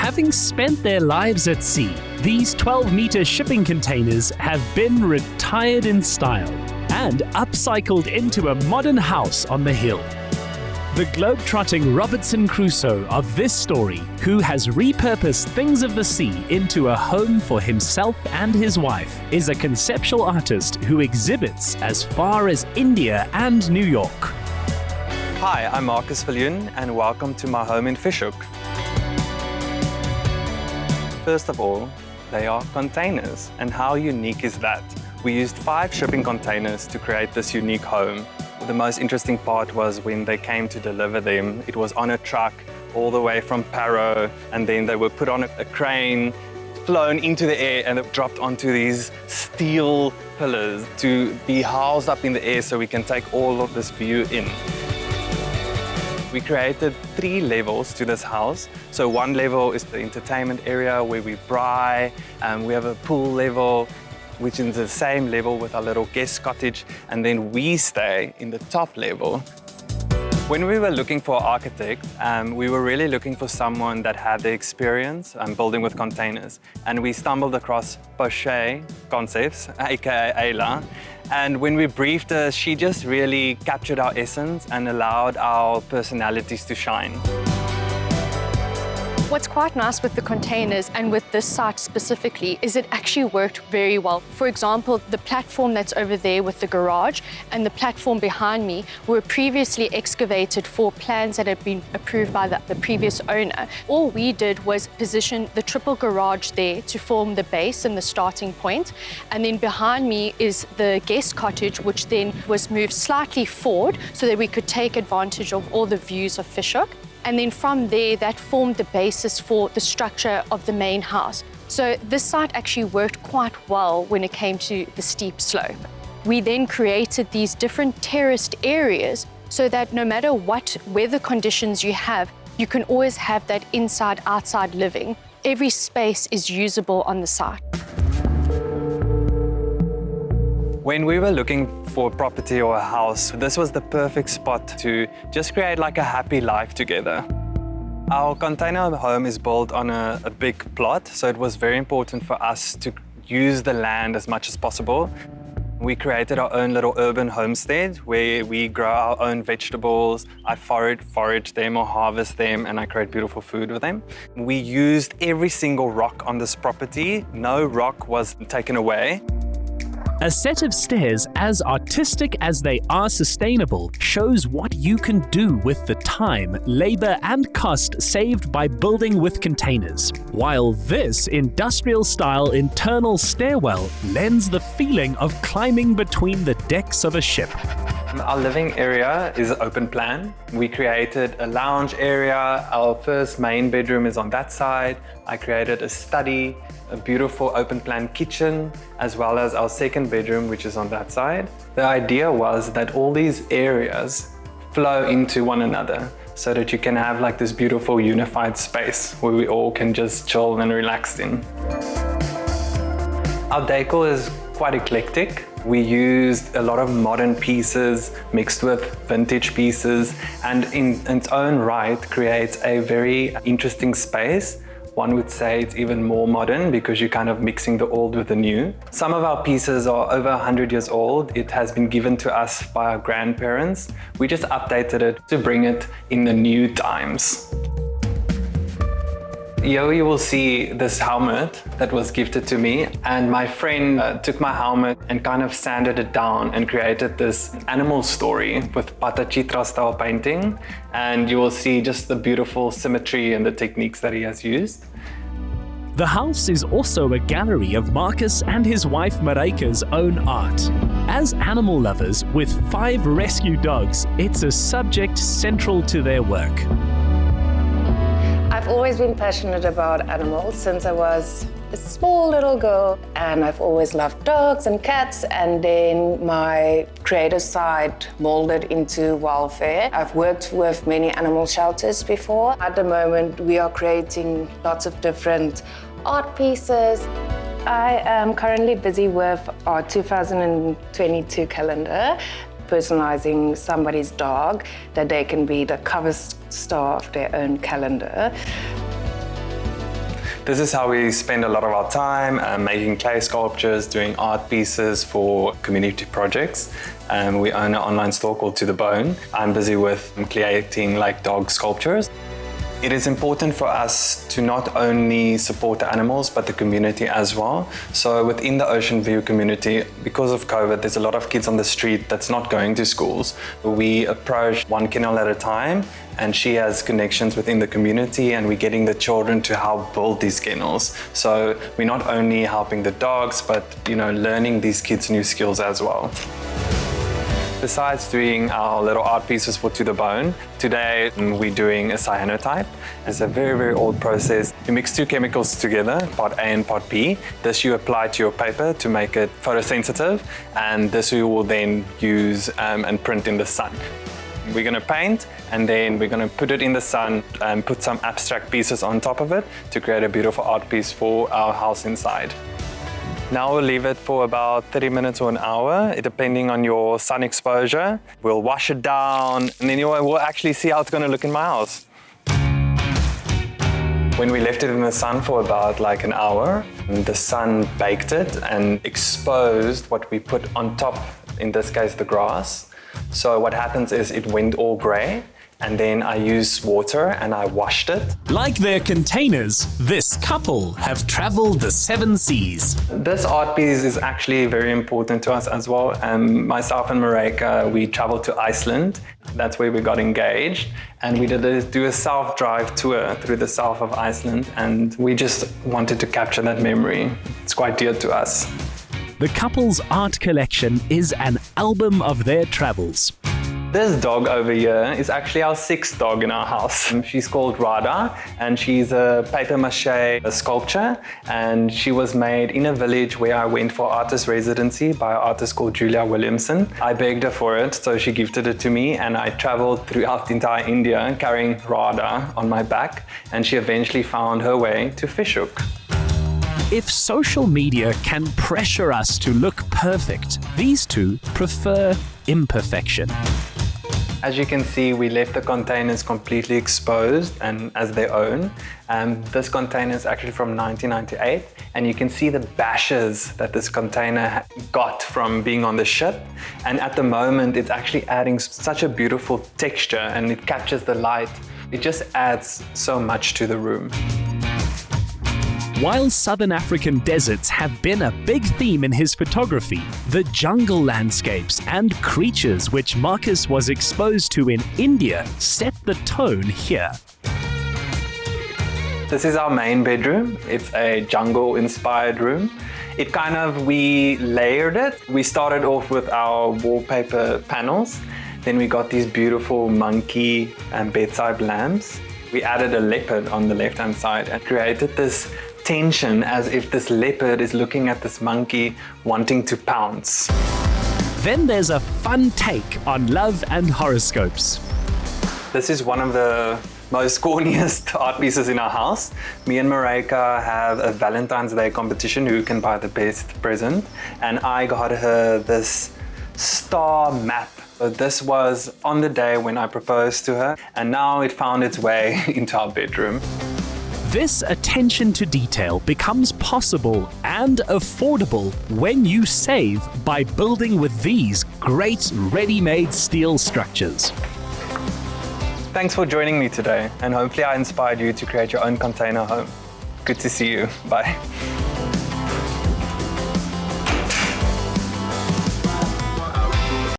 Having spent their lives at sea, these 12-meter shipping containers have been retired in style and upcycled into a modern house on the hill. The globe-trotting Robinson Crusoe of this story, who has repurposed things of the sea into a home for himself and his wife, is a conceptual artist who exhibits as far as India and New York. Hi, I'm Marcus Viljoen and welcome to my home in Fishhoek. First of all, they are containers, and how unique is that? We used 5 shipping containers to create this unique home. The most interesting part was when they came to deliver them. It was on a truck all the way from Paro, and then they were put on a crane, flown into the air, and it dropped onto these steel pillars to be housed up in the air so we can take all of this view in. We created 3 levels to this house. So one level is the entertainment area where we braai, we have a pool level, which is the same level with our little guest cottage, and then we stay in the top level. When we were looking for an architect, we were really looking for someone that had the experience building with containers. And we stumbled across Poche Concepts, aka Ayla. And when we briefed her, she just really captured our essence and allowed our personalities to shine. What's quite nice with the containers and with this site specifically is it actually worked very well. For example, the platform that's over there with the garage and the platform behind me were previously excavated for plans that had been approved by the previous owner. All we did was position the triple garage there to form the base and the starting point. And then behind me is the guest cottage, which then was moved slightly forward so that we could take advantage of all the views of Fishhoek. And then from there, that formed the basis for the structure of the main house. So this site actually worked quite well when it came to the steep slope. We then created these different terraced areas so that no matter what weather conditions you have, you can always have that inside-outside living. Every space is usable on the site. When we were looking for a property or a house, this was the perfect spot to just create like a happy life together. Our container home is built on a big plot, so it was very important for us to use the land as much as possible. We created our own little urban homestead where we grow our own vegetables. I forage them or harvest them, and I create beautiful food with them. We used every single rock on this property. No rock was taken away. A set of stairs as artistic as they are sustainable shows what you can do with the time, labor and cost saved by building with containers, while this industrial-style internal stairwell lends the feeling of climbing between the decks of a ship. Our living area is open plan. We created a lounge area. Our first main bedroom is on that side. I created a study, a beautiful open plan kitchen, as well as our second bedroom, which is on that side. The idea was that all these areas flow into one another so that you can have like this beautiful unified space where we all can just chill and relax in. Our decor is quite eclectic. We used a lot of modern pieces mixed with vintage pieces, and in its own right creates a very interesting space. One would say it's even more modern because you're kind of mixing the old with the new. Some of our pieces are over 100 years old. It has been given to us by our grandparents. We just updated it to bring it in the new times. Here you will see this helmet that was gifted to me, and my friend took my helmet and kind of sanded it down and created this animal story with Patachitra style painting, and you will see just the beautiful symmetry and the techniques that he has used. The house is also a gallery of Marcus and his wife Maryke's own art. As animal lovers with 5 rescue dogs, it's a subject central to their work. I've always been passionate about animals since I was a small little girl, and I've always loved dogs and cats, and then my creative side molded into welfare. I've worked with many animal shelters before. At the moment, we are creating lots of different art pieces. I am currently busy with our 2022 calendar, personalizing somebody's dog, that they can be the cover star of their own calendar. This is how we spend a lot of our time, making clay sculptures, doing art pieces for community projects. We own an online store called To The Bone. I'm busy with creating like dog sculptures. It is important for us to not only support the animals, but the community as well. So within the Ocean View community, because of COVID, there's a lot of kids on the street that's not going to schools. We approach one kennel at a time, and she has connections within the community, and we're getting the children to help build these kennels. So we're not only helping the dogs, but learning these kids new skills as well. Besides doing our little art pieces for To The Bone, today we're doing a cyanotype. It's a very, very old process. You mix two chemicals together, part A and part B. This you apply to your paper to make it photosensitive, and this you will then use and print in the sun. We're going to paint, and then we're going to put it in the sun and put some abstract pieces on top of it to create a beautiful art piece for our house inside. Now we'll leave it for about 30 minutes or an hour, depending on your sun exposure. We'll wash it down, and then we'll actually see how it's going to look in my house. When we left it in the sun for about like an hour, the sun baked it and exposed what we put on top, in this case the grass. So what happens is it went all grey, and then I used water and I washed it. Like their containers, this couple have traveled the 7 seas. This art piece is actually very important to us as well. Myself and Maryke, we traveled to Iceland. That's where we got engaged. And we did do a self-drive tour through the south of Iceland. And we just wanted to capture that memory. It's quite dear to us. The couple's art collection is an album of their travels. This dog over here is actually our 6th dog in our house. She's called Rada, and she's a papier-mâché sculpture, and she was made in a village where I went for artist residency by an artist called Julia Williamson. I begged her for it, so she gifted it to me, and I traveled throughout the entire India carrying Rada on my back, and she eventually found her way to Fishhoek. If social media can pressure us to look perfect, these two prefer imperfection. As you can see, we left the containers completely exposed and as their own. This container is actually from 1998, and you can see the bashes that this container got from being on the ship. And at the moment, it's actually adding such a beautiful texture, and it captures the light. It just adds so much to the room. While Southern African deserts have been a big theme in his photography, the jungle landscapes and creatures which Marcus was exposed to in India set the tone here. This is our main bedroom. It's a jungle-inspired room. We layered it. We started off with our wallpaper panels. Then we got these beautiful monkey and bedside lamps. We added a leopard on the left-hand side and created this tension as if this leopard is looking at this monkey wanting to pounce. Then there's a fun take on love and horoscopes. This is one of the most corniest art pieces in our house. Me and Maryke have a Valentine's Day competition, who can buy the best present, and I got her this star map. So this was on the day when I proposed to her, and now it found its way into our bedroom. This attention to detail becomes possible and affordable when you save by building with these great ready-made steel structures. Thanks for joining me today, and hopefully I inspired you to create your own container home. Good to see you. Bye.